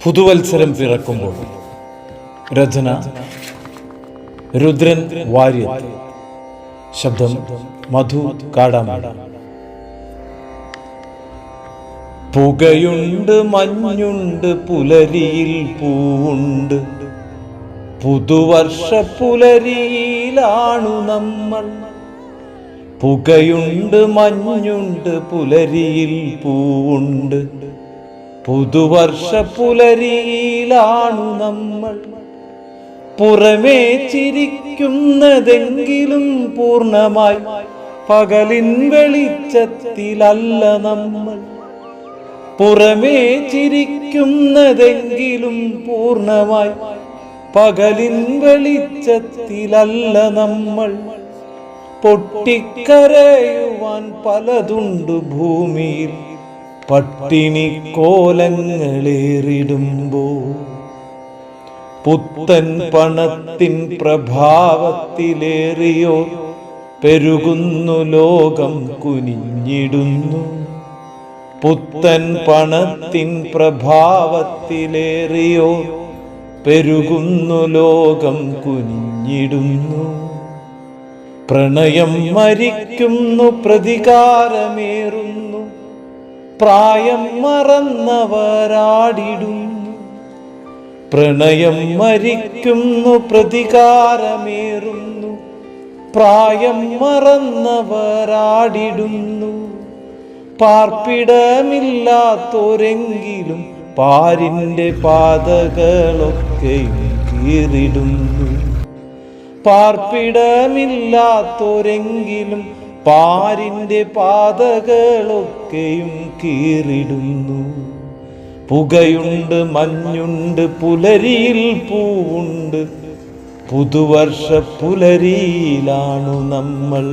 പുതുവത്സരം പിറക്കുമ്പോൾ. രചന രുദ്രൻ വാര്യർ. ശബ്ദം മധു കാടാമ. പുകയുണ്ട്, മഞ്ഞുണ്ട്, പുലരിയിൽ പൂവുണ്ട്. പുതുവർഷ പുലരിയിലാണു നമ്മൾ. പുകയുണ്ട്, മഞ്ഞുണ്ട്, പുലരിയിൽ പൂവുണ്ട്. പുതുവർഷ പുലരിയിലാണു നമ്മൾ. പുറമേ ചിരിക്കുന്നതെങ്കിലും പൂർണ്ണമായി പകലിൻ വെളിച്ചത്തിലല്ല നമ്മൾ. പുറമേ ചിരിക്കുന്നതെങ്കിലും പൂർണ്ണമായി പകലിൻ വെളിച്ചത്തിലല്ല നമ്മൾ. പൊട്ടിക്കരയുവാൻ പലതുണ്ട് ഭൂമിയിൽ, പട്ടിണി കോലങ്ങളേറിടുമ്പോ. പുത്തൻ പണത്തിൻ പ്രഭാവത്തിലേറിയോ പെരുകുന്നു ലോകം കുനിഞ്ഞിടുന്നു. പുത്തൻ പണത്തിൻ പ്രഭാവത്തിലേറിയോ പെരുകുന്നു ലോകം കുനിഞ്ഞിടുന്നു. പ്രണയം മരിക്കുന്നു, പ്രതികാരമേറുന്നു. പ്രായം മറന്നവരാടിടുന്നു. പ്രണയം മരിക്കുന്നു, പ്രതികാരമേറുന്നു. പ്രായം മറന്നവരാടിടുന്നു. പാർപ്പിടമില്ലാത്തോരെങ്കിലും പാരിന്റെ പാതകളൊക്കെയും കീറിടുന്നു. പാർപ്പിടമില്ലാത്തോരെങ്കിലും പാരിന്റെ പാതകളൊക്കെയും കീറിടുന്നു. പുകയുണ്ട്, മഞ്ഞുണ്ട്, പുലരിയിൽ പൂവുണ്ട്. പുതുവർഷ പുലരിയിലാണു നമ്മൾ.